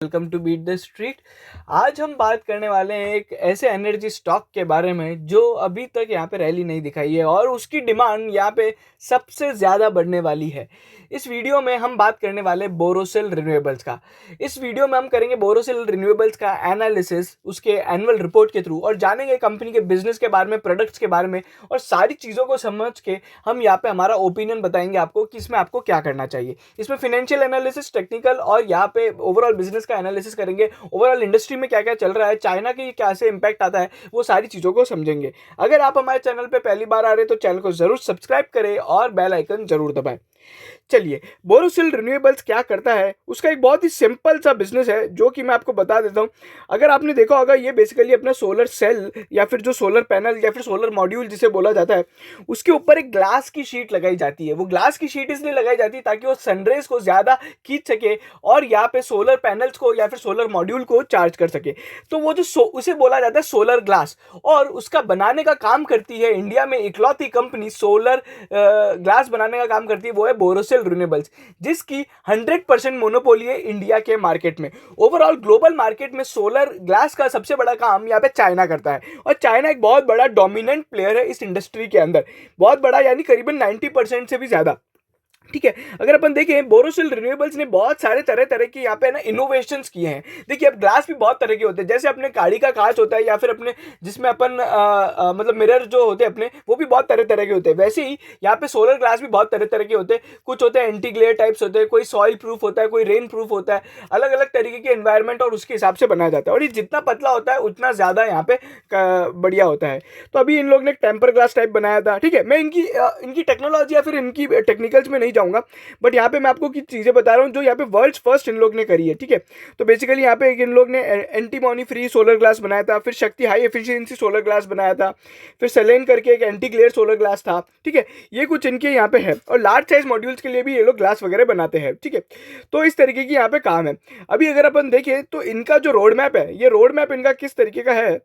Welcome to beat the street. आज हम बात करने वाले हैं एक ऐसे एनर्जी स्टॉक के बारे में जो अभी तक यहाँ पे रैली नहीं दिखाई है और उसकी डिमांड यहाँ पे सबसे ज़्यादा बढ़ने वाली है। इस वीडियो में हम बात करने वाले बोरोसिल रिन्यूएबल्स का। इस वीडियो में हम करेंगे बोरोसिल रिन्यूएबल्स का एनालिसिस उसके एनुअल रिपोर्ट के थ्रू और जानेंगे कंपनी के बिजनेस के बारे में, प्रोडक्ट्स के बारे में और सारी चीज़ों को समझ के हम यहाँ पे हमारा ओपिनियन बताएंगे आपको कि इसमें आपको क्या करना चाहिए। इसमें फाइनेंशियल एनालिसिस, टेक्निकल और यहाँ पे ओवरऑल बिजनेस का एनालिसिस करेंगे। ओवरऑल इंडस्ट्री में क्या क्या चल रहा है, चाइना की कैसे इंपैक्ट आता है, वो सारी चीज़ों को समझेंगे। अगर आप हमारे चैनल पे पहली बार आ रहे हैं तो चैनल को जरूर सब्सक्राइब करें और बेल आइकन जरूर दबाएं। चलिए, बोरोसिल रिन्यूएबल्स क्या करता है, उसका एक बहुत ही सिंपल सा बिजनेस है जो कि मैं आपको बता देता हूं। अगर आपने देखा होगा, ये बेसिकली अपना सोलर सेल या फिर जो सोलर पैनल या फिर सोलर मॉड्यूल जिसे बोला जाता है, उसके ऊपर एक ग्लास की शीट लगाई जाती है। वो ग्लास की शीट इसलिए लगाई जाती है ताकि वो सनरेज को ज़्यादा खींच सके और यहाँ पे सोलर पैनल्स को या फिर सोलर मॉड्यूल को चार्ज कर सके। तो वो जो उसे बोला जाता है सोलर ग्लास, और उसका बनाने का काम करती है इंडिया में इकलौती कंपनी सोलर ग्लास बनाने का काम करती है, वो है बोरोसिल रिन्यूएबल्स, जिसकी 100% मोनोपोली है इंडिया के मार्केट में। ओवरऑल ग्लोबल मार्केट में सोलर ग्लास का सबसे बड़ा काम यहाँ पे चाइना करता है और चाइना एक बहुत बड़ा डोमिनेंट प्लेयर है इस इंडस्ट्री के अंदर, बहुत बड़ा, यानी करीबन 90% से भी ज्यादा। ठीक है, अगर अपन देखें, बोरोसिल रिन्यूएबल्स ने बहुत सारे तरह तरह के यहाँ पे ना इनोवेशंस किए हैं। देखिए, अब ग्लास भी बहुत तरह के होते हैं, जैसे अपने गाड़ी का कांच होता है या फिर अपने जिसमें अपन मतलब मिरर जो होते हैं अपने, वो भी बहुत तरह तरह के होते हैं। वैसे ही यहाँ पे सोलर ग्लास भी बहुत तरह तरह के होते हैं। कुछ होते हैं एंटी ग्लेयर टाइप्स होते हैं, कोई सॉइल प्रूफ होता है, कोई रेन प्रूफ होता है। अलग अलग तरीके के एनवायरमेंट और उसके हिसाब से बनाया जाता है, और ये जितना पतला होता है उतना ज्यादा यहाँ पे बढ़िया होता है। तो अभी इन लोग ने टेम्पर ग्लास टाइप बनाया था। ठीक है, मैं इनकी टेक्नोलॉजी या फिर इनकी टेक्निकल्स में नहीं जाऊंगा, बट यहाँ पे मैं आपको कुछ चीजें बता रहा हूँ जो यहाँ पे वर्ल्ड फर्स्ट इन लोग ने करी है। ठीक है, तो बेसिकली यहाँ पे इन लोग ने एंटीमोनी फ्री सोलर ग्लास बनाया था, फिर शक्ति हाई एफिशिएंसी सोलर ग्लास बनाया था, फिर सेलेन करके एक एंटी ग्लेयर सोलर ग्लास था। ठीक है, ये कुछ इनके यहाँ पे है, और लार्ज साइज मॉड्यूल्स के लिए भी ये लोग ग्लास वगैरह बनाते हैं। ठीक है, तो इस तरीके की यहाँ पे काम है। अभी अगर अपन देखें तो इनका जो रोड मैप है, ये रोड मैप इनका किस तरीके का है,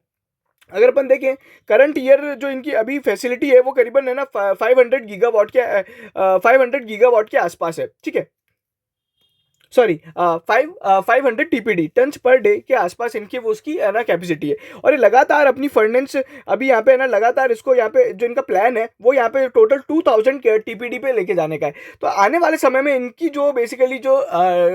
अगर अपन देखें करंट ईयर जो इनकी अभी फैसिलिटी है वो करीबन है ना 500 गीगावाट के आसपास है। ठीक है, sorry, 500 TPD tons per day के आसपास इनकी वो उसकी है ना कैपेसिटी है। और ये लगातार अपनी फर्नेंस अभी यहाँ पे है ना, लगातार इसको यहाँ पे जो इनका प्लान है वो यहाँ पे टोटल 2000 टीपीडी पे लेके जाने का है। तो आने वाले समय में इनकी जो बेसिकली जो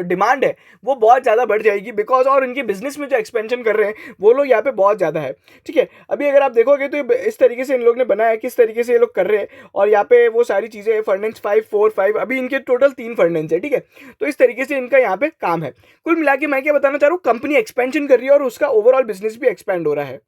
डिमांड है वो बहुत ज़्यादा बढ़ जाएगी, बिकॉज और इनके बिजनेस में जो एक्सपेंशन कर रहे हैं वो लोग यहाँ पे बहुत ज़्यादा है। ठीक है, अभी अगर आप देखोगे तो इस तरीके से इन लोग ने बनाया है, किस तरीके से ये लोग कर रहे हैं, और यहाँ पे वो सारी चीज़ें फर्नेंस 545, अभी इनके टोटल 3 फर्नेंस है। ठीक है, तो इस तरीके से इनका यहाँ पे काम है। कुल मिला के मैं क्या बताना चाह रहा हूँ, कंपनी एक्सपेंशन कर रही है और उसका ओवरऑल बिजनेस भी एक्सपेंड हो रहा है।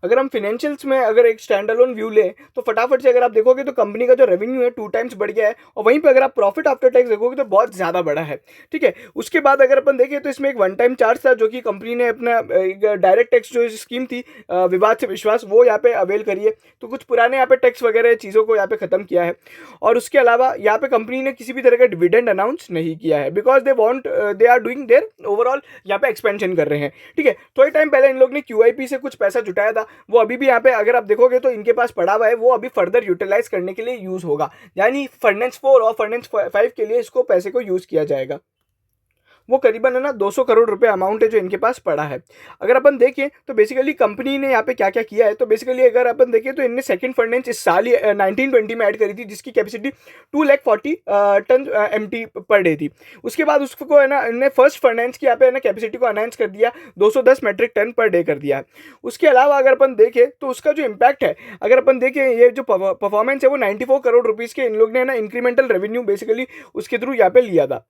अगर हम फाइनेंशियल्स में अगर एक स्टैंड अलोन व्यू लें तो फटाफट से अगर आप देखोगे तो कंपनी का जो रेवेन्यू है 2 टाइम्स बढ़ गया है, और वहीं पे अगर आप प्रॉफिट आफ्टर टैक्स देखोगे तो बहुत ज़्यादा बढ़ा है। ठीक है, उसके बाद अगर अपन देखें तो इसमें एक वन टाइम चार्ज था जो कि कंपनी ने अपना एक डायरेक्ट टैक्स जो स्कीम थी, विवाद से विश्वास, वो यहाँ पे अवेल करी है। तो कुछ पुराने यहाँ पे टैक्स वगैरह चीज़ों को यहाँ पे खत्म किया है, और उसके अलावा यहाँ पे कंपनी ने किसी भी तरह का डिविडेंड अनाउंस नहीं किया है, because they are doing their overall यहाँ पे एक्सपेंशन कर रहे हैं। ठीक है, थोड़े टाइम पहले इन लोग ने क्यूआईपी से कुछ पैसा जुटाया था, वो अभी भी यहाँ पे अगर आप देखोगे तो इनके पास पड़ा हुआ है, वो अभी फर्दर यूटिलाइज करने के लिए यूज होगा, यानी फर्नेंस 4 और फर्नेंस 5 के लिए इसको पैसे को यूज किया जाएगा। वो करीबन है ना 200 करोड़ रुपए अमाउंट है जो इनके पास पड़ा है। अगर अपन देखें तो बेसिकली कंपनी ने यहाँ पे क्या क्या किया है, तो बेसिकली अगर अपन देखें तो इनने सेकंड फर्नेंस इस साल ही 1920 में ऐड करी थी, जिसकी capacity 240 ton MT per day थी। उसके बाद उसको है ना इनने फर्स्ट फर्नेंस की यहाँ पे है ना कैपेसिटी को अनाउंस कर दिया, 210 मेट्रिक टन पर डे कर दिया। उसके अलावा अगर अपन देखें तो उसका जो इम्पैक्ट है, अगर अपन देखें ये जो परफॉर्मेंस है वो 94 करोड़ रुपीज़ के इन लोग ने ना इंक्रीमेंटल रेवेन्यू बेसिकली उसके थ्रू यहाँ पे लिया था।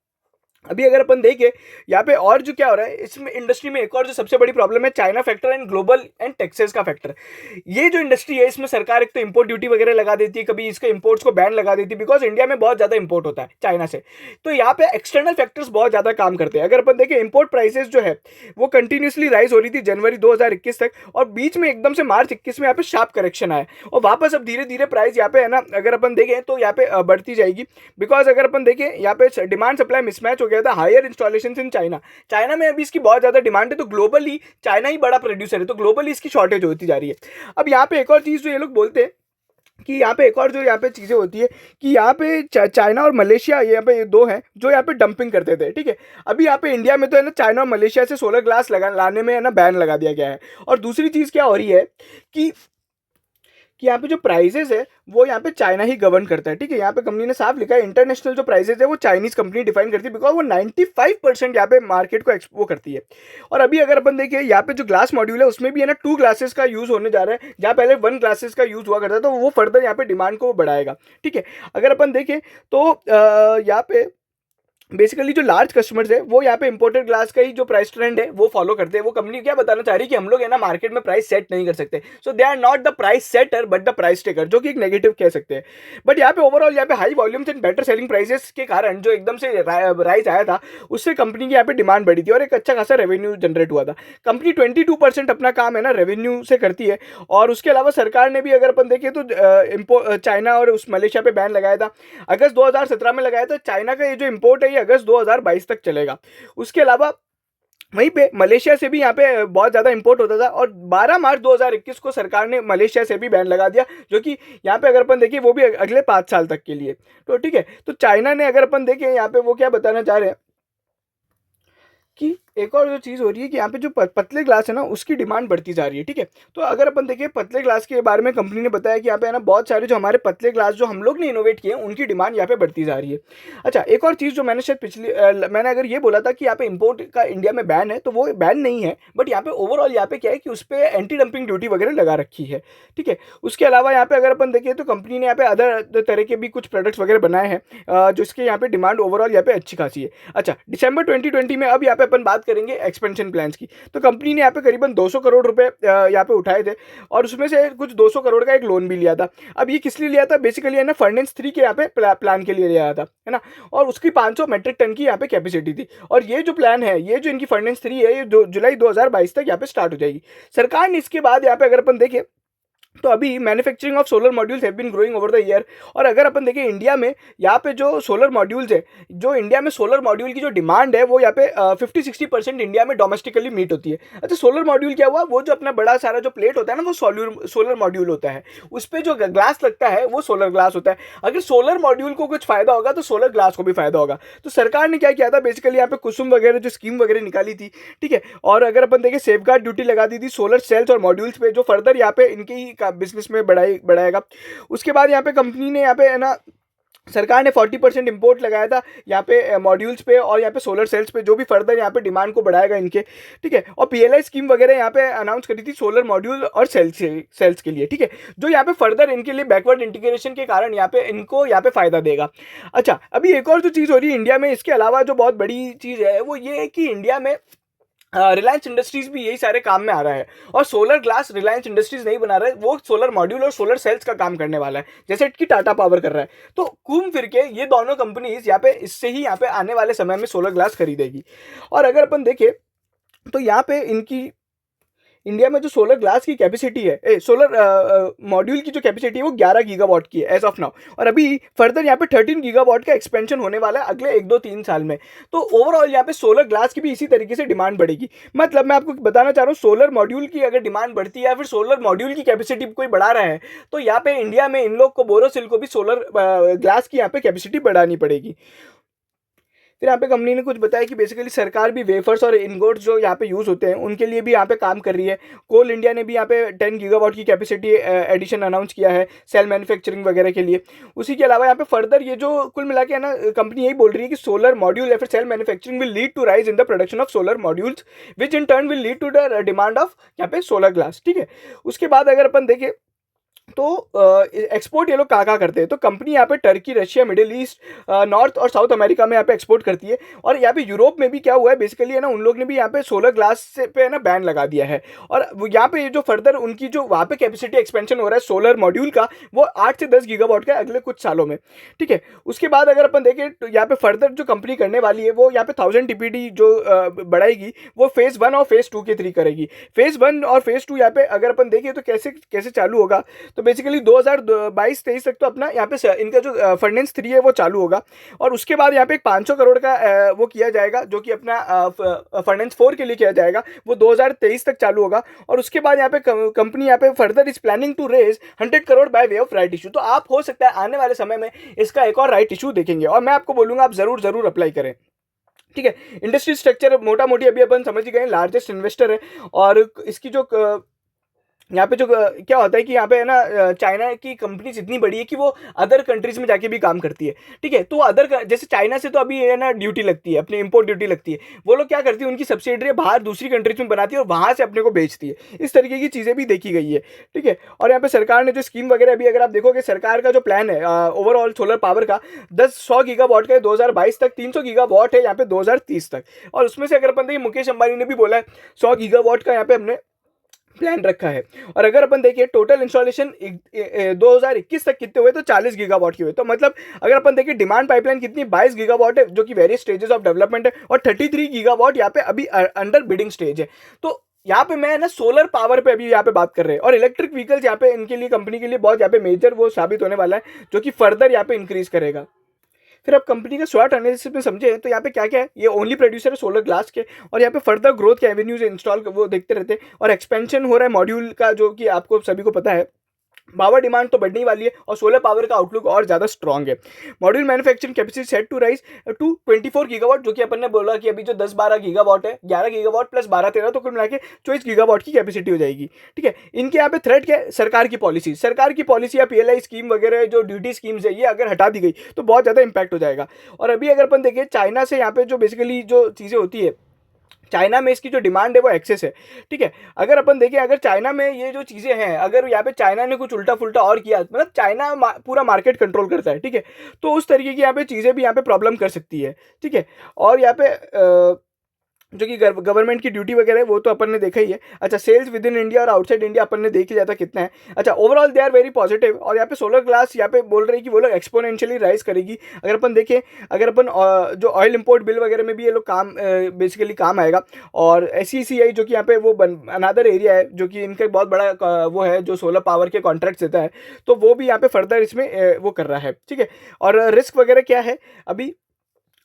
अभी अगर अपन देखें यहाँ पे और जो क्या हो रहा है इसमें इंडस्ट्री में, एक और जो सबसे बड़ी प्रॉब्लम है China factor and global and taxes का फैक्टर। ये जो इंडस्ट्री है इसमें सरकार एक तो इंपोर्ट ड्यूटी वगैरह लगा देती है, कभी इसके इंपोर्ट्स को बैन लगा देती है, बिकॉज इंडिया में बहुत ज्यादा इंपोर्ट होता है चाइना से। तो यहाँ पे एक्सटर्नल फैक्टर्स बहुत ज्यादा काम करते हैं। अगर अपन देखें इंपोर्ट प्राइसेस जो है वो कंटिन्यूसली राइज हो रही थी जनवरी 2021 तक, और बीच में एकदम से मार्च 21 में यहाँ पे शार्प करेक्शन आया, और वापस अब धीरे धीरे प्राइस यहाँ पे है ना अगर अपन देखें तो यहाँ पे बढ़ती जाएगी, बिकॉज अगर अपन देखें यहाँ पे डिमांड सप्लाई मिसमैच हो गया था, higher installation in China. China में अभी इसकी बहुत ज्यादा डिमांड है, तो ग्लोबली चाइना ही बड़ा प्रोड्यूसर है, तो ग्लोबली इसकी शॉर्टेज होती जा रही है। अब यहाँ पे एक और चीज जो ये लोग बोलते हैं कि यहाँ पे एक और जो यहाँ पे चीज़ें होती है कि यहाँ पे चाइना और मलेशिया, यहाँ पे ये दो हैं जो यहाँ पे डंपिंग करते थे, ठीक है। अभी यहाँ पे इंडिया में तो है ना चाइना और मलेशिया से सोलर ग्लास लगा लाने में है ना बैन लगा दिया गया है। और दूसरी चीज़ क्या हो रही है कि यहाँ पे जो प्राइजेस है वो यहाँ पे चाइना ही गवर्न करता है, ठीक है। यहाँ पे कंपनी ने साफ लिखा है इंटरनेशनल जो प्राइजेस है वो चाइनीज कंपनी डिफाइन करती है, बिकॉज वो 95% यहाँ पे मार्केट को वो करती है। और अभी अगर अपन देखें यहाँ पे जो ग्लास मॉड्यूल है उसमें भी है ना 2 ग्लासेस का यूज होने जा रहा है, जहाँ पहले 1 ग्लासेस का यूज हुआ करता है, तो वो फर्दर यहाँ पे डिमांड को बढ़ाएगा, ठीक है। अगर अपन देखें तो यहाँ पे बेसिकली जो लार्ज कस्टमर्स है वो यहाँ पे इंपोर्टेड ग्लास का ही जो प्राइस ट्रेंड है वो फॉलो करते हैं। वो कंपनी क्या बताना चाह रही है कि हम लोग है ना मार्केट में प्राइस सेट नहीं कर सकते, so they are not the price setter but the price taker, जो कि एक नेगेटिव कह सकते हैं। बट यहाँ पे ओवरऑल यहाँ पे high volumes and better selling prices के कारण जो एकदम से राइज आया था उससे कंपनी की यहाँ पे डिमांड बढ़ी थी और एक अच्छा खासा रेवेन्यू जनरेट हुआ था। कंपनी 22% अपना काम है ना रेवेन्यू से करती है। और उसके अलावा सरकार ने भी अगर अपन देखें तो चाइना और उस मलेशिया पे बैन लगाया था, अगस्त 2017 में लगाया था। चाइना का ये जो इम्पोर्ट है ये अगस्त 2022 तक चलेगा। उसके अलावा वहीं पे मलेशिया से भी यहाँ पे बहुत ज़्यादा इंपोर्ट होता था और 12 मार्च 2021 को सरकार ने मलेशिया से भी बैन लगा दिया, जो कि यहाँ पे अगर अपन देखें वो भी अगले 5 साल तक के लिए। तो ठीक है, तो चाइना ने अगर अपन देखें यहाँ पे वो क्या बताना चाह रहे हैं कि एक और जो चीज़ हो रही है कि यहाँ पे जो पतले ग्लास है ना उसकी डिमांड बढ़ती जा रही है, ठीक है। तो अगर अपन देखें पतले ग्लास के बारे में कंपनी ने बताया कि यहाँ पे है ना बहुत सारे जो हमारे पतले ग्लास जो हम लोग ने इनोवेट किए हैं उनकी डिमांड यहाँ पे बढ़ती जा रही है। अच्छा, एक और चीज़ जो मैंने शायद मैंने अगर ये बोला था कि यहाँ पे इंपोर्ट का इंडिया में बैन है, तो वो बैन नहीं है, बट यहाँ पे ओवरऑल यहाँ पे क्या है कि उस पर एंटी डंपिंग ड्यूटी वगैरह लगा रखी है, ठीक है। उसके अलावा यहाँ पे अगर अपन देखें तो कंपनी ने यहाँ पे अदर तरह के भी कुछ प्रोडक्ट्स वगैरह बनाए हैं जिसके यहाँ पे डिमांड ओवरऑल यहाँ पे अच्छी खासी है। अच्छा, दिसंबर 2020 में अब यहाँ पे अपन बात करेंगे एक्सपेंशन प्लान्स की। तो कंपनी ने यहाँ पे करीबन 200 करोड़ रुपए यहाँ पे उठाए थे और उसमें से कुछ 200 करोड़ का एक लोन भी लिया था। अब ये किस लिए लिया था? बेसिकली है ना फर्नेस 3 के यहाँ पे प्लान के लिए लिया था, है ना। और उसकी 500 मेट्रिक टन की यहाँ पे कैपेसिटी थी। और ये जो प्लान है, ये जो इनकी फर्नेस 3 है, ये जुलाई 2022 तक यहाँ पे स्टार्ट हो जाएगी। सरकार ने इसके बाद यहाँ पे अगर अपन देखें तो अभी manufacturing of solar modules have been growing over the year. और अगर अपन देखें इंडिया में यहाँ पे जो सोलर मॉड्यूल्स है, जो इंडिया में सोलर मॉड्यूल की जो डिमांड है वो यहाँ पे 50-60% इंडिया में डोमेस्टिकली मीट होती है। अच्छा, सोलर मॉड्यूल क्या हुआ? वो जो अपना बड़ा सारा जो प्लेट होता है ना वो सोलर मॉड्यूल होता है, उस पर जो ग्लास लगता है वो सोलर ग्लास होता है। अगर सोलर मॉड्यूल को कुछ फायदा होगा तो सोलर ग्लास को भी फायदा होगा। तो सरकार ने क्या किया था, बेसिकली यहाँ पे कुसुम वगैरह जो स्कीम वगैरह निकाली थी, ठीक है। और अगर अपन देखें सेफ गार्ड ड्यूटी लगा दी थी सोलर सेल्स और मॉड्यूल्स पे, जो फर्दर यहाँ पे इनकी बिजनेस में बढ़ाएगा। उसके बाद यहाँ पे कंपनी ने यहाँ पे है ना सरकार ने 40% इंपोर्ट लगाया था यहाँ पे मॉड्यूल्स पे और यहाँ पे सोलर सेल्स पे, जो भी फर्दर यहाँ पे डिमांड को बढ़ाएगा इनके, ठीक है। और पीएलआई स्कीम वगैरह यहाँ पे अनाउंस करी थी सोलर मॉड्यूल और सेल्स के लिए, ठीक है, जो यहाँ पे फर्दर इनके लिए बैकवर्ड इंटीग्रेशन के कारण यहाँ पे इनको यहाँ पे फायदा देगा। अच्छा, अभी एक और जो चीज़ हो रही है इंडिया में, इसके अलावा जो बहुत बड़ी चीज़ है वो ये है कि इंडिया में रिलायंस इंडस्ट्रीज भी यही सारे काम में आ रहा है। और सोलर ग्लास रिलायंस इंडस्ट्रीज नहीं बना रहा है, वो सोलर मॉड्यूल और सोलर सेल्स का काम करने वाला है, जैसे कि टाटा पावर कर रहा है। तो घूम फिर के ये दोनों कंपनीज यहाँ पे इससे ही यहाँ पे आने वाले समय में सोलर ग्लास खरीदेगी। और अगर अपन देखें तो यहाँ पे इनकी इंडिया में जो सोलर ग्लास की कैपेसिटी है, सोलर मॉड्यूल की जो कैपेसिटी है वो 11 गीगावाट की है एज ऑफ नाउ। और अभी फर्दर यहाँ पे 13 गीगावाट का एक्सपेंशन होने वाला है अगले 1-2-3 साल में। तो ओवरऑल यहाँ पे सोलर ग्लास की भी इसी तरीके से डिमांड बढ़ेगी। मतलब मैं आपको बताना चाह रहा हूँ, सोलर मॉड्यूल की अगर डिमांड बढ़ती है या फिर सोलर मॉड्यूल की कैपेसिटी कोई बढ़ा रहा है, तो यहाँ पे इंडिया में इन लोग को बोरोसिल को भी सोलर ग्लास की यहाँ पे कैपेसिटी बढ़ानी पड़ेगी। फिर यहाँ पे कंपनी ने कुछ बताया कि बेसिकली सरकार भी वेफर्स और इनगोट्स जो यहाँ पे यूज़ होते हैं उनके लिए भी यहाँ पे काम कर रही है। कोल इंडिया ने भी यहाँ पे 10 गीगावाट की कैपेसिटी एडिशन अनाउंस किया है सेल मैन्युफैक्चरिंग वगैरह के लिए। उसी के अलावा यहाँ पे फर्दर ये जो कुल मिला के है ना, कंपनी यही बोल रही है कि सोलर मॉड्यूल या फिर cell manufacturing will lead to rise in the production of solar modules which in turn will lead to the demand of यहाँ पे सोलर ग्लास, ठीक है। उसके बाद अगर अपन देखें तो एक्सपोर्ट ये लोग कहाँ करते हैं, तो कंपनी यहाँ पे Turkey, Russia, middle east, north और साउथ अमेरिका में यहाँ पे एक्सपोर्ट करती है। और यहाँ पे यूरोप में भी क्या हुआ है बेसिकली है ना, उन लोग ने भी यहाँ पे सोलर ग्लास से पे है ना बैन लगा दिया है। और यहाँ पे जो फर्दर उनकी जो वहाँ पे कैपेसिटी एक्सपेंशन हो रहा है सोलर मॉड्यूल का, वो 8 से 10 गीगावाट का अगले कुछ सालों में, ठीक है। उसके बाद अगर अपन देखें तो यहाँ पे फर्दर जो कंपनी करने वाली है वो यहाँ पे 1000 टीपीडी जो बढ़ाएगी, वो फेज 1 और फेज 2 के थ्री करेगी। फेज 1 और फेज 2 यहाँ पे अगर अपन देखें तो कैसे कैसे चालू होगा, तो बेसिकली 2022-23 तक तो अपना यहाँ पे इनका जो फर्नेस 3 है वो चालू होगा, और उसके बाद यहाँ पे एक 500 करोड़ का वो किया जाएगा जो कि अपना फर्नेस 4 के लिए किया जाएगा, वो 2023 तक चालू होगा। और उसके बाद यहाँ पे कंपनी यहाँ पे further is planning to raise 100 crore by way of right issue. तो आप हो सकता है आने वाले समय में इसका एक और राइट इशू देखेंगे, और मैं आपको बोलूंगा आप जरूर जरूर अप्लाई करें। ठीक है, इंडस्ट्री स्ट्रक्चर मोटा मोटी अभी अपन समझ ही गए, लार्जेस्ट इन्वेस्टर है, और इसकी जो यहाँ पे जो क्या होता है कि यहाँ पे है ना चाइना की कंपनीज इतनी बड़ी है कि वो अदर कंट्रीज में जाके भी काम करती है। ठीक है, तो अदर जैसे चाइना से तो अभी है ना ड्यूटी लगती है, अपनी इंपोर्ट ड्यूटी लगती है, वो लोग क्या करती है उनकी सब्सिडरी बाहर दूसरी कंट्रीज में बनाती है और वहां से अपने को बेचती है। इस तरीके की चीजें भी देखी गई है। ठीक है, और यहाँ पे सरकार ने जो स्कीम वगैरह अभी अगर आप देखोगे, सरकार का जो प्लान है ओवरऑल सोलर पावर का 100 गीगावाट का है 2022 तक, 300 गीगावाट है यहाँ पे 2030 तक, और उसमें से अगर अपन देखिए मुकेश अंबानी ने भी बोला है 100 गीगावाट का यहाँ पे हमने प्लान रखा है। और अगर अपन देखिए टोटल इंस्टॉलेशन 2021 तक कितने हुए तो 40 गीगावाट के हुए। तो मतलब अगर अपन देखिए डिमांड पाइपलाइन कितनी 22 गीगावाट है जो कि वेरियस स्टेजेस ऑफ डेवलपमेंट है, और 33 गीगावाट यहाँ पे अभी अंडर बिडिंग स्टेज है। तो यहाँ पे मैं ना सोलर पावर पे अभी यहाँ पे बात कर रहे हैं, और इलेक्ट्रिक व्हीकल्स यहाँ पे इनके लिए कंपनी के लिए बहुत यहाँ पे मेजर वो साबित होने वाला है जो कि फर्दर यहाँ पे इंक्रीज करेगा। फिर आप कंपनी का स्वॉट एनालिसिस में समझे तो यहाँ पे क्या क्या है, ये ओनली प्रोड्यूसर है सोलर ग्लास के, और यहाँ पे फर्दर ग्रोथ के एवेन्यूज इंस्टॉल वो देखते रहते हैं, और एक्सपेंशन हो रहा है मॉड्यूल का जो कि आपको सभी को पता है। पावर डिमांड तो बढ़ने वाली है, और सोलर पावर का आउटलुक और ज्यादा स्ट्रांग है। Module manufacturing capacity set to rise to 24 gigawatt, जो कि अपन ने बोला कि अभी जो 10-12 गीगावाट है, 11 गीगावाट प्लस 12-13 तो कुल मिला के 24 गीगावाट की कैपेसिटी हो जाएगी। ठीक है, इनके यहाँ पे थ्रेट क्या है, सरकार की पॉलिसी या पीएलआई स्कीम वगैरह जो ड्यूटी स्कीम्स है, ये अगर हटा दी गई तो बहुत ज्यादा इंपैक्ट हो जाएगा। और अभी अगर अपन देखें चाइना से यहाँ पे जो बेसिकली जो चीजें होती है, चाइना में इसकी जो डिमांड है वो एक्सेस है। ठीक है, अगर अपन देखें अगर चाइना में ये जो चीज़ें हैं, अगर यहाँ पे चाइना ने कुछ उल्टा फुल्टा और किया, मतलब चाइना पूरा मार्केट कंट्रोल करता है। ठीक है, तो उस तरीके की यहाँ पे चीज़ें भी यहाँ पे प्रॉब्लम कर सकती है। ठीक है, और यहाँ पे जो कि गवर्नमेंट की ड्यूटी वगैरह है वो तो अपन ने देखा ही है। अच्छा, सेल्स विद इन इंडिया और आउटसाइड इंडिया अपन ने देख लिया था कितना है। अच्छा, overall they are very positive, और यहाँ पे सोलर ग्लास यहाँ पे बोल रहे हैं कि वो लोग एक्सपोनेंशियली राइज करेगी। अगर अपन देखें, अगर अपन जो ऑयल इंपोर्ट बिल वगैरह में भी ये लोग काम बेसिकली काम आएगा। और SECI जो कि यहाँ पे वो अनादर एरिया है जो कि इनका बहुत बड़ा वो है जो सोलर पावर के कॉन्ट्रैक्ट देता है, तो वो भी यहाँ पे फर्दर इसमें वो कर रहा है। ठीक है, और रिस्क वगैरह क्या है, अभी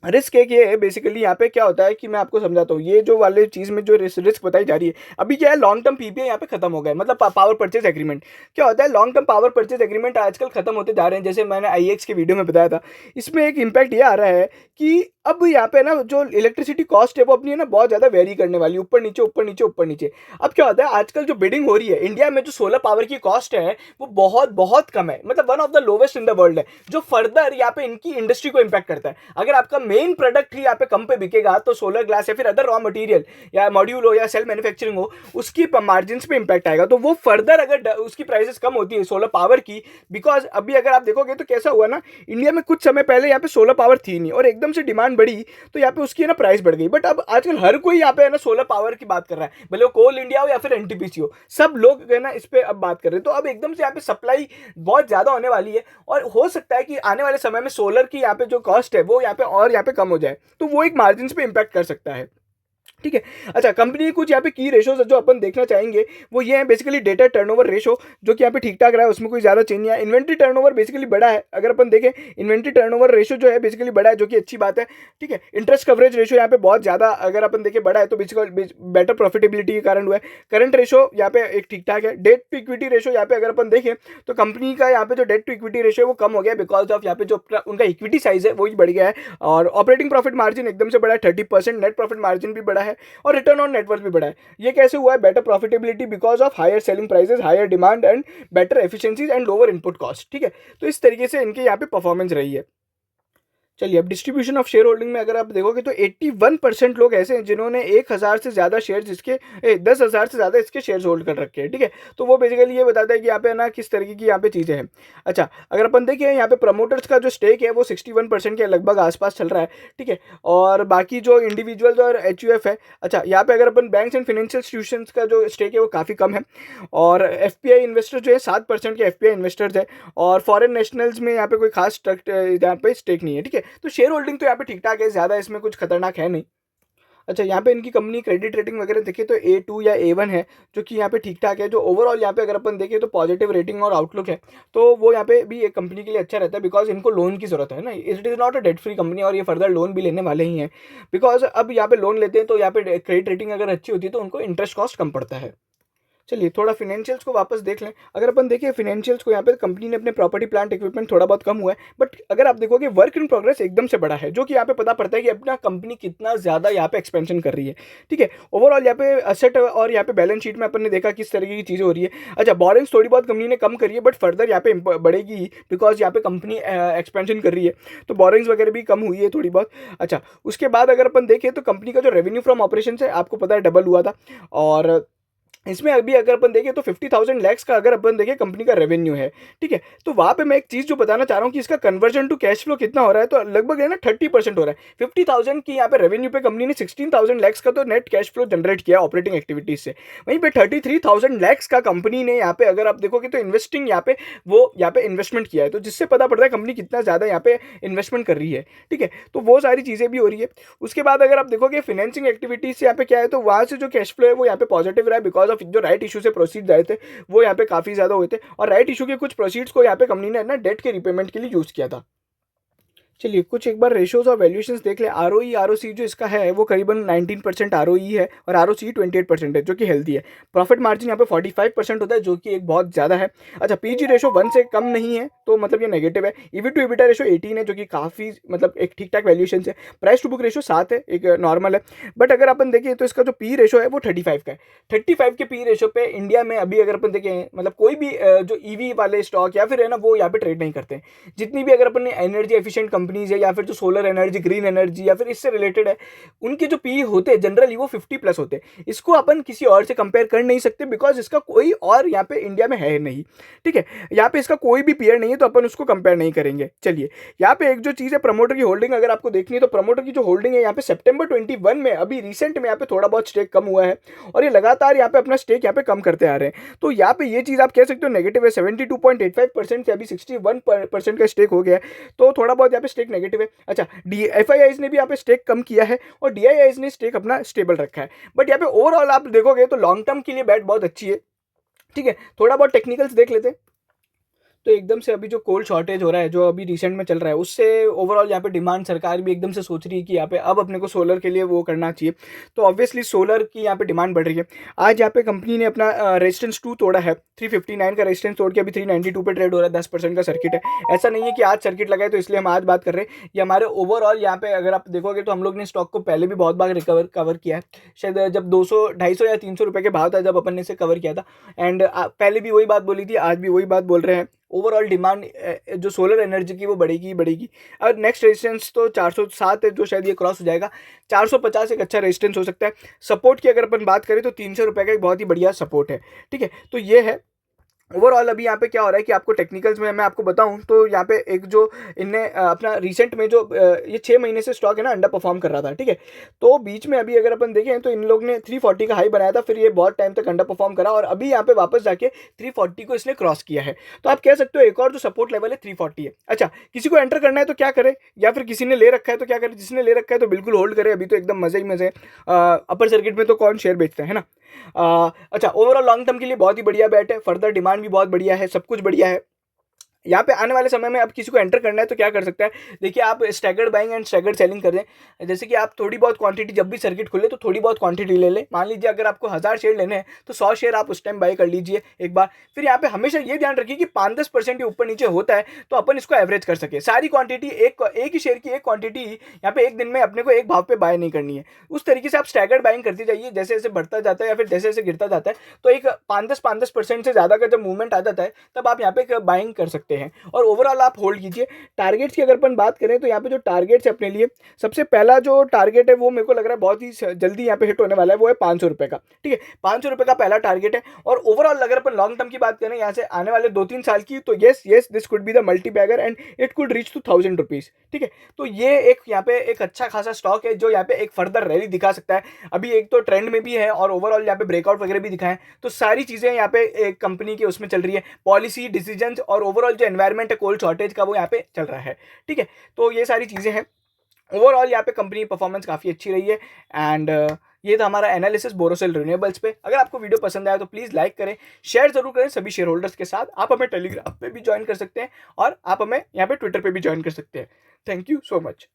रिस्क एक ये है बेसिकली यहाँ पे क्या होता है कि मैं आपको समझाता हूँ, ये जो वाले चीज़ में जो रिस्क बताई जा रही है, अभी क्या है लॉन्ग टर्म PPA यहाँ पे खत्म हो गया, मतलब पावर परचेज एग्रीमेंट। क्या होता है long term power purchase agreement आजकल खत्म होते जा रहे हैं, जैसे मैंने IEX के वीडियो में बताया था। इसमें एक इम्पैक्ट ये आ रहा है कि अब यहाँ पे ना जो इलेक्ट्रिसिटी कॉस्ट है वो अपनी है ना बहुत ज़्यादा वेरी करने वाली, ऊपर नीचे ऊपर नीचे ऊपर नीचे। अब क्या होता है आजकल जो बिडिंग हो रही है इंडिया में, जो सोलर पावर की कॉस्ट है वो बहुत बहुत कम है, मतलब one of the lowest in the world है, जो फर्दर यहाँ पे इनकी इंडस्ट्री को इम्पैक्ट करता है। अगर आपका मेन प्रोडक्ट ही यहाँ पे कम पे बिकेगा तो सोलर ग्लास या फिर अदर रॉ मटेरियल या मॉड्यूल हो या सेल मैन्युफैक्चरिंग हो, उसकी मार्जिन पे इम्पैक्ट आएगा। तो वो फर्दर अगर उसकी प्राइसेस कम होती है सोलर पावर की, बिकॉज अभी अगर आप देखोगे तो कैसा हुआ ना, इंडिया में कुछ समय पहले यहाँ पे सोलर पावर थी नहीं और एकदम से डिमांड बढ़ी तो यहाँ पे उसकी है ना प्राइस बढ़ गई। बट अब आजकल हर कोई यहाँ पे है ना सोलर पावर की बात कर रहा है, भले वो कोल इंडिया हो या फिर NTPC हो, सब लोग है ना इस पे अब बात कर रहे हैं। तो अब एकदम से यहाँ पे सप्लाई बहुत ज्यादा होने वाली है, और हो सकता है कि आने वाले समय में सोलर की यहाँ पे जो कॉस्ट है वो यहाँ पे और यहाँ पे कम हो जाए, तो वो एक मार्जिन पे इंपैक्ट कर सकता है। ठीक है, अच्छा कंपनी कुछ यहाँ पे की रेशोज जो अपन देखना चाहेंगे वो ये है बेसिकली डेटा टर्नओवर रेशो, जो कि यहाँ पे ठीक ठाक रहा है, उसमें कोई ज्यादा चेंज नहीं है। इन्वेंट्री टर्नओवर बेसिकली बड़ा है, अगर अपन देखें इन्वेंट्री टर्नओवर रेशो जो है बेसिकली बड़ा है, जो कि अच्छी बात है। ठीक है, इंटरेस्ट कवरेज रेशो यहाँ पे बहुत ज्यादा अगर अपन देखें बड़ा है, तो बेसिकली बेटर प्रॉफिटेबिलिटी के कारण हुआ है। करंट रेशो यहाँ पे एक ठीक ठाक है। डेट टू इक्विटी रेशो यहाँ पे अगर अपन देखें तो कंपनी का यहाँ पे जो डेट टू इक्विटी रेशो है वो कम हो गया, बिकॉज ऑफ यहाँ पे जो उनका इक्विटी साइज है वो ही बढ़ गया है, और ऑपरेटिंग प्रॉफिट मार्जिन एकदम से बढ़ा है 30%, नेट प्रॉफिट मार्जिन भी बढ़ा है, और रिटर्न ऑन नेटवर्थ भी बढ़ा है। ये कैसे हुआ है, better profitability because of higher selling prices, higher demand and better efficiencies and lower input cost. ठीक है, तो इस तरीके से इनके यहाँ पे परफॉर्मेंस रही है। चलिए अब डिस्ट्रीब्यूशन ऑफ शेयर होल्डिंग में अगर आप देखोगे तो 81% लोग ऐसे हैं जिन्होंने 1000 से ज़्यादा शेयर इसके 10,000 से ज़्यादा इसके शेयर्स होल्ड कर रखे हैं। ठीक है, तो वो बेसिकली ये बताता है कि यहाँ पे ना किस तरीके की यहाँ पे चीज़ें हैं। अच्छा, अगर अपन देखें यहाँ पे प्रमोटर्स का जो स्टेक है वो 61% के लगभग आसपास चल रहा है। ठीक है, और बाकी जो इंडिविजुअल्स और HUF है, अच्छा यहाँ पे अगर अपन बैंक्स एंड फाइनेंशियल इंस्टीट्यूशंस का जो स्टेक है वो काफ़ी कम है, और FPI इन्वेस्टर जो है 7% के FPI इन्वेस्टर्स है, और फॉरेन नेशनल्स में यहाँ पे कोई खास यहाँ पे स्टेक नहीं है। ठीक है, तो शेयर होल्डिंग तो यहाँ पे ठीक ठाक है, ज्यादा इसमें कुछ खतरनाक है नहीं। अच्छा, यहाँ पे इनकी कंपनी क्रेडिट रेटिंग वगैरह देखें तो A2 या A1 है, जो कि यहाँ पे ठीक-ठाक है। जो ओवरऑल यहाँ पे अगर अपन देखें तो पॉजिटिव रेटिंग और आउटलुक है, तो वो यहाँ पे भी एक कंपनी के लिए अच्छा रहता है, बिकॉज़ इनको लोन की ज़रूरत है ना। It is not a debt free company और ये फर्दर लोन भी लेने वाले ही हैं, बिकॉज़ अब यहाँ पे लोन लेते हैं तो यहाँ पे क्रेडिट रेटिंग अगर अच्छी होती है तो उनको इंटरेस्ट कॉस्ट कम पड़ता है। चलिए थोड़ा फिनेंशियल्स को वापस देख लें। अगर अपन देखें फिनेंशियल्स को, यहाँ पे कंपनी ने अपने प्रॉपर्टी प्लांट इक्विपमेंट थोड़ा बहुत कम हुआ है, बट अगर आप देखोगे वर्क इन प्रोग्रेस एकदम से बड़ा है, जो कि यहाँ पे पता पड़ता है कि अपना कंपनी कितना ज़्यादा यहाँ पे एक्सपेंशन कर रही है। ठीक है, ओवरऑल यहाँ पे असेट और यहाँ पे बैलेंस शीट में अपन ने देखा किस तरीके की चीज़ें हो रही है। अच्छा, बोरिंग्स थोड़ी बहुत कंपनी ने कम करी है, बट फर्दर यहाँ पे बढ़ेगी ही, बिकॉज यहाँ पे कंपनी एक्सपेंशन कर रही है, तो बोरिंग्स वगैरह भी कम हुई है थोड़ी बहुत। अच्छा, उसके बाद अगर अपन देखें तो कंपनी का जो रेवेन्यू फ्रॉम ऑपरेशन है आपको पता है डबल हुआ था, और इसमें अभी अगर अपन देखें तो 50,000 लैक्स का अगर अपन देखें कंपनी का रेवेन्यू है। ठीक है, तो वहाँ पे मैं एक चीज़ जो बताना चाह रहा हूँ कि इसका कन्वर्जन टू कैश फ्लो कितना हो रहा है, तो लगभग है ना 30% हो रहा है। 50,000 की यहाँ पे रेवेन्यू पे कंपनी ने 16,000 लैक्स का तो नेट कैश फ्लो जनरेट किया ऑपरेटिंग एक्टिविटीज से। वहीं पे 33,000 लैक्स का कंपनी ने यहाँ पे अगर आप देखोगे तो इन्वेस्टिंग यहाँ पे वो यहाँ पे इन्वेस्टमेंट किया है, तो जिससे पता पड़ता है कंपनी कितना ज़्यादा यहाँ पे इन्वेस्टमेंट कर रही है। ठीक है, तो वो सारी चीज़ें भी हो रही है। उसके बाद अगर आप देखोगे फाइनेंसिंग एक्टिविटीज से यहाँ पे क्या है, तो वहाँ से जो कैश फ्लो है वो यहाँ पे पॉजिटिव रहा है, बिकॉज ऑफ जो राइट इशू से प्रोसीड आए थे वो यहाँ पे काफी ज्यादा हुए थे, और राइट इशू के कुछ प्रोसीड्स को यहाँ पे कंपनी ने ना डेट के रिपेमेंट के लिए यूज किया था। चलिए कुछ एक बार रेशियोज और वैल्यूएशंस देख ले। आरओई आरओसी जो इसका है वो करीबन 19% आरओई है, और आरओसी 28% है, जो कि हेल्दी है। प्रॉफिट मार्जिन यहाँ पे 45% होता है, जो कि एक बहुत ज़्यादा है। अच्छा, पीजी रेशो 1 से कम नहीं है, तो मतलब ये नेगेटिव है। ईवी टू एबिटा रेशो 18 है, जो कि काफ़ी मतलब एक ठीक ठाक वैल्यूएशन है। प्राइस टू बुक रेशो 7 है, एक नॉर्मल है। बट अगर अपन देखें तो इसका जो पी रेशो है वो 35 का है। 35 के पी रेशो पे इंडिया में अभी अगर अपन देखें मतलब कोई भी जो ईवी वाले स्टॉक या फिर है ना वो यहाँ पे ट्रेड नहीं करते हैं। जितनी भी अगर अपन एनर्जी एफिशिएंट कंपनीज है या फिर जो सोलर एनर्जी, ग्रीन एनर्जी या फिर इससे रिलेटेड है, उनके जो पी होते हैं जनरली वो 50+ होते हैं। इसको अपन किसी और से कंपेयर कर नहीं सकते, बिकॉज इसका कोई और यहाँ पे इंडिया में है नहीं। ठीक है, यहाँ पे इसका कोई भी पीयर नहीं है, तो अपन उसको कंपेयर नहीं करेंगे। चलिए, यहाँ पे एक जो चीज़ है प्रमोटर की होल्डिंग अगर आपको देखनी है, तो प्रमोटर की जो होल्डिंग है यहाँ पे सितंबर 21 में अभी रिसेंट में यहाँ पे थोड़ा बहुत स्टेक कम हुआ है, और ये लगातार यहाँ पे अपना स्टेक यहाँ पे कम करते आ रहे हैं। तो यहाँ पे ये चीज़ आप कह सकते हो नेगेटिव है। 72.85% से अभी 61% का स्टेक हो गया है, तो थोड़ा बहुत यहाँ पे स्टेक नेगेटिव है। अच्छा, डी एफ आई आईज ने भी यहाँ पे स्टेक कम किया है, और डी आई आईज ने स्टेक अपना स्टेबल रखा है। बट यहाँ पे ओवरऑल आप देखोगे तो लॉन्ग टर्म के लिए बैट बहुत अच्छी है। ठीक है, थोड़ा बहुत टेक्निकल्स देख लेते हैं। तो एकदम से अभी जो कोल शॉर्टेज हो रहा है जो अभी रिसेंट में चल रहा है, उससे ओवरऑल यहाँ पे डिमांड सरकार भी एकदम से सोच रही है कि यहाँ पे अब अपने को सोलर के लिए वो करना चाहिए, तो ऑब्वियसली सोलर की यहाँ पे डिमांड बढ़ रही है। आज यहाँ पे कंपनी ने अपना रेजिस्टेंस 2 तोड़ा है, 359 का रेजिस्टेंस तोड़ के अभी 392 पे ट्रेड हो रहा है। 10% का सर्किट है। ऐसा नहीं है कि आज सर्किट लगा है तो इसलिए हम आज बात कर रहे हैं। ये हमारे ओवरऑल यहाँ पे अगर आप देखोगे तो हम लोग ने स्टॉक को पहले भी बहुत बार कवर किया है। शायद जब 200, 250 या 300 रुपये के भाव था जब अपन ने इसे कवर किया था, एंड पहले भी वही बात बोली थी, आज भी वही बात बोल रहे हैं। ओवरऑल डिमांड जो सोलर एनर्जी की वो बढ़ेगी ही बढ़ेगी। और नेक्स्ट रेजिस्टेंस तो 407 है, जो शायद ये क्रॉस हो जाएगा। 450 एक अच्छा रेजिस्टेंस हो सकता है। सपोर्ट की अगर अपन बात करें तो 300 रुपये का एक बहुत ही बढ़िया सपोर्ट है। ठीक है, तो ये है ओवरऑल। अभी यहाँ पे क्या हो रहा है कि आपको टेक्निकल्स में मैं आपको बताऊं तो यहाँ पे एक जो इनने अपना रिसेंट में जो ये 6 महीने से स्टॉक है ना अंडर परफॉर्म कर रहा था। ठीक है, तो बीच में अभी अगर अपन देखें तो इन लोग ने 340 का हाई बनाया था, फिर ये बहुत टाइम तक अंडर परफॉर्म करा, और अभी यहाँ पे वापस जाके 340 को इसने क्रॉस किया है। तो आप कह सकते हो एक और जो सपोर्ट लेवल है 340 है। अच्छा, किसी को एंटर करना है तो क्या करे, या फिर किसी ने ले रखा है तो क्या करे। जिसने ले रखा है तो बिल्कुल होल्ड करे, अभी तो एकदम मजे ही मजे। अपर सर्किट में तो कौन शेयर बेचता है ना। अच्छा, ओवरऑल लॉन्ग टर्म के लिए बहुत ही बढ़िया बैट है। फर्दर डिमांड भी बहुत बढ़िया है, सब कुछ बढ़िया है। यहाँ पे आने वाले समय में अब किसी को एंटर करना है तो क्या कर सकता है। देखिए, आप staggered buying and staggered selling कर दें। जैसे कि आप थोड़ी बहुत क्वांटिटी जब भी सर्किट खुले तो थोड़ी बहुत क्वांटिटी ले लें। मान लीजिए अगर आपको 1000 शेयर लेने हैं तो 100 शेयर आप उस टाइम बाई कर लीजिए एक बार। फिर यहाँ पे हमेशा ये ध्यान रखिए कि 5-10% के ऊपर नीचे होता है तो अपन इसको एवरेज कर सके। सारी क्वांटिटी एक ही शेयर की एक क्वांटिटी यहाँ पे एक दिन में अपने को एक भाव पे बाय नहीं करनी है। उस तरीके से आप स्टैगर्ड बाइंग करते जाइए। जैसे जैसे बढ़ता जाता है या फिर जैसे जैसे गिरता जाता है, तो एक 5-10% से ज़्यादा का जब मूवमेंट आ जाता है तब आप यहाँ पे बाइंग कर सकते हैं, और ओवरऑल आप होल्ड कीजिए। टारगेट्स की अगर अपन बात करें तो यहाँ पे जो टारगेट्स है अपने लिए, सबसे पहला जो टारगेट है वो मेरे को लग रहा है बहुत ही जल्दी यहाँ पे हिट होने वाला है, वो है 500 रुपये का। ठीक है, 500 रुपये का पहला टारगेट है। और ओवरऑल अगर अपन लॉन्ग टर्म की बात करें यहाँ से आने वाले 2-3 साल की, तो yes this could be the multi bagger and it could reach to 1000 rupees. ठीक है, तो ये एक यहाँ पे एक अच्छा खासा स्टॉक है जो यहाँ पे एक फर्दर रैली दिखा सकता है। अभी एक तो ट्रेंड में भी है और ओवरऑल यहाँ पे ब्रेकआउट वगैरह भी दिखाएं, तो सारी चीजें यहाँ पे एक कंपनी के उसमें चल रही है। पॉलिसी डिसीजन और ओवरऑल जो एनवायरमेंट है कोल शॉर्टेज का वो यहाँ पे चल रहा है। ठीक है, तो ये सारी चीजें हैं। ओवरऑल यहाँ पे कंपनी की परफॉर्मेंस काफ़ी अच्छी रही है। एंड ये था हमारा एनालिसिस बोरोसिल रिन्यूएबल्स पे। अगर आपको वीडियो पसंद आया तो प्लीज़ लाइक करें, शेयर ज़रूर करें सभी शेयर होल्डर्स के साथ। आप हमें टेलीग्राम पे भी ज्वाइन कर सकते हैं और आप हमें यहाँ पे ट्विटर पे भी ज्वाइन कर सकते हैं। Thank you so much.